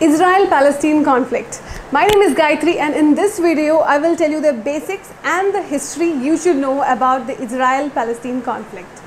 Israel-Palestine conflict. My name is Gayatri, and in this video I will tell you the basics and the history you should know about the Israel-Palestine conflict.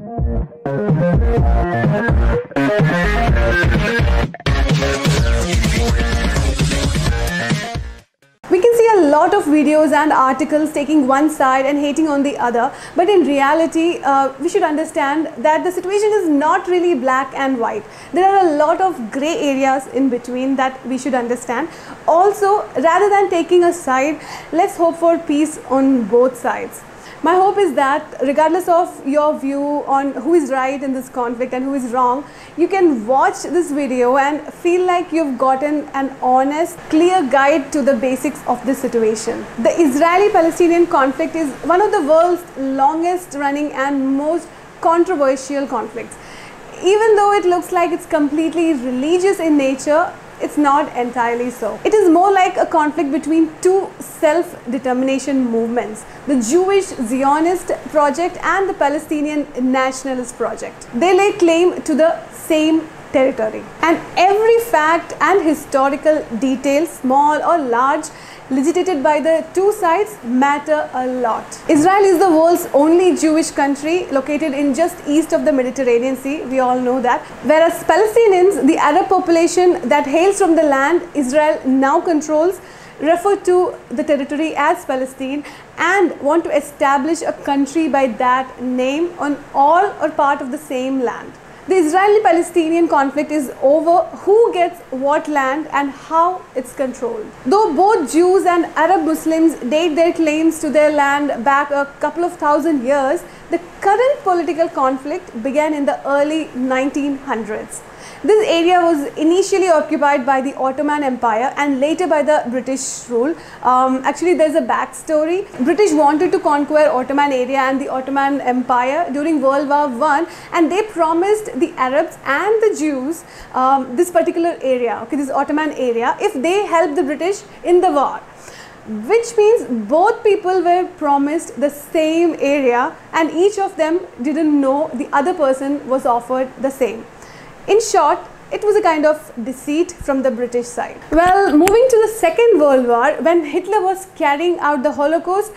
We can see a lot of videos and articles taking one side and hating on the other, but in reality we should understand that the situation is not really black and white. There are a lot of grey areas in between that we should understand. Also, rather than taking a side, let's hope for peace on both sides. My hope is that regardless of your view on who is right in this conflict and who is wrong, you can watch this video and feel like you've gotten an honest, clear guide to the basics of this situation. The Israeli-Palestinian conflict is one of the world's longest running and most controversial conflicts. Even though it looks like it's completely religious in nature, it's not entirely so. It is more like a conflict between two self-determination movements, the Jewish Zionist project and the Palestinian nationalist project. They lay claim to the same territory, and every fact and historical detail, small or large, legitimated by the two sides matter a lot. Israel is the world's only Jewish country located in just east of the Mediterranean Sea, we all know that. Whereas Palestinians, the Arab population that hails from the land Israel now controls, refer to the territory as Palestine and want to establish a country by that name on all or part of the same land. The Israeli-Palestinian conflict is over who gets what land and how it's controlled. Though both Jews and Arab Muslims date their claims to their land back a couple of thousand years, the current political conflict began in the early 1900s. This area was initially occupied by the Ottoman Empire and later by the British rule. Actually, there's a backstory. British wanted to conquer Ottoman area and the Ottoman Empire during World War I, and they promised the Arabs and the Jews this particular area, this Ottoman area, if they helped the British in the war. Which means both people were promised the same area and each of them didn't know the other person was offered the same. In short, it was a kind of deceit from the British side. Well, moving to the Second World War, when Hitler was carrying out the Holocaust,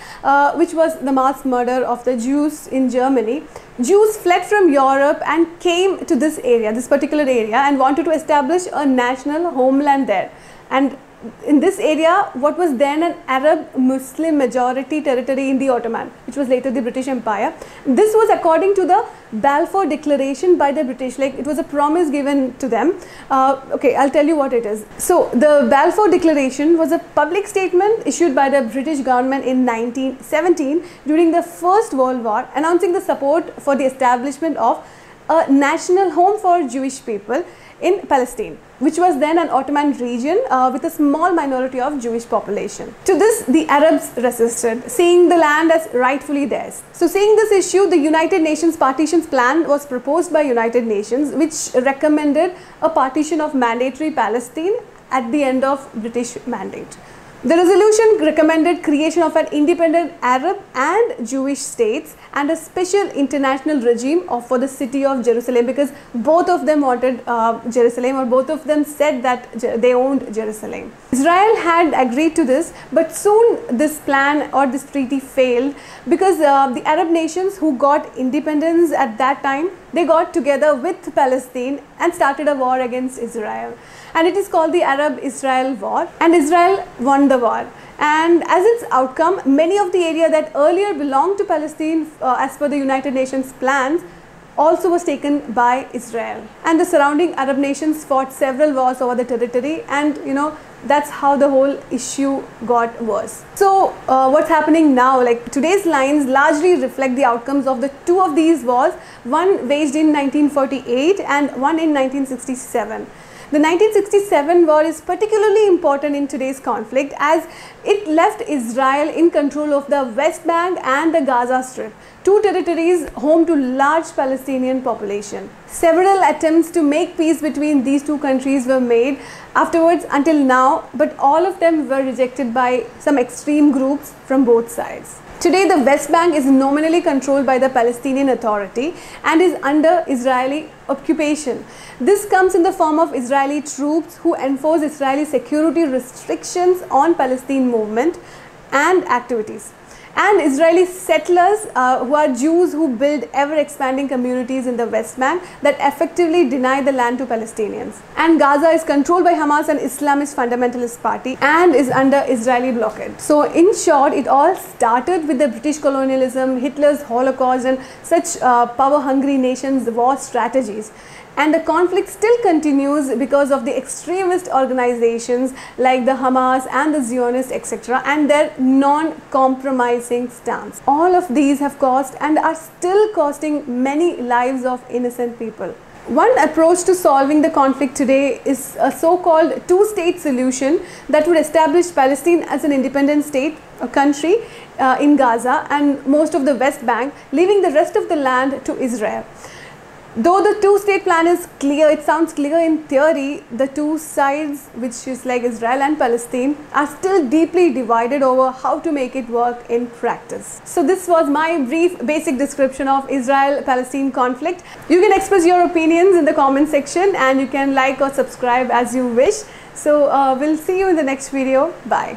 which was the mass murder of the Jews in Germany, Jews fled from Europe and came to this area, this particular area, and wanted to establish a national homeland there. And in this area, what was then an Arab Muslim majority territory in the Ottoman, which was later the British Empire. This was according to the Balfour Declaration by the British, like it was a promise given to them. Okay, I'll tell you what it is. So the Balfour Declaration was a public statement issued by the British government in 1917 during the First World War, announcing the support for the establishment of a national home for Jewish people in Palestine, which was then an Ottoman region with a small minority of Jewish population. To this, the Arabs resisted, seeing the land as rightfully theirs. So seeing this issue, the United Nations Partitions Plan was proposed by United Nations, which recommended a partition of mandatory Palestine at the end of British mandate. The resolution recommended creation of an independent Arab and Jewish states and a special international regime for the city of Jerusalem, because both of them wanted Jerusalem, or both of them said that they owned Jerusalem. Israel had agreed to this, but soon this plan or this treaty failed because the Arab nations who got independence at that time, they got together with Palestine and started a war against Israel. And it is called the Arab-Israel War, and Israel won the war. And as its outcome, many of the area that earlier belonged to Palestine as per the United Nations plans also was taken by Israel. And the surrounding Arab nations fought several wars over the territory, and that's how the whole issue got worse. So what's happening now, like today's lines largely reflect the outcomes of the two of these wars, one waged in 1948 and one in 1967. The 1967 war is particularly important in today's conflict as it left Israel in control of the West Bank and the Gaza Strip, two territories home to large Palestinian population. Several attempts to make peace between these two countries were made afterwards until now, but all of them were rejected by some extreme groups from both sides. Today, the West Bank is nominally controlled by the Palestinian Authority and is under Israeli occupation. This comes in the form of Israeli troops who enforce Israeli security restrictions on Palestine movement and activities, and Israeli settlers who are Jews who build ever-expanding communities in the West Bank that effectively deny the land to Palestinians. And Gaza is controlled by Hamas, an Islamist fundamentalist party, and is under Israeli blockade. So in short, it all started with the British colonialism, Hitler's Holocaust, and such power-hungry nations' war strategies. And the conflict still continues because of the extremist organizations like the Hamas and the Zionists, etc., and their non-compromising stance. All of these have cost and are still costing many lives of innocent people. One approach to solving the conflict today is a so-called two-state solution that would establish Palestine as an independent state, a country in Gaza and most of the West Bank, leaving the rest of the land to Israel. Though the two-state plan is clear, it sounds clear in theory, the two sides, which is like Israel and Palestine, are still deeply divided over how to make it work in practice. So this was my brief basic description of Israel-Palestine conflict. You can express your opinions in the comment section and you can like or subscribe as you wish. So we'll see you in the next video. Bye.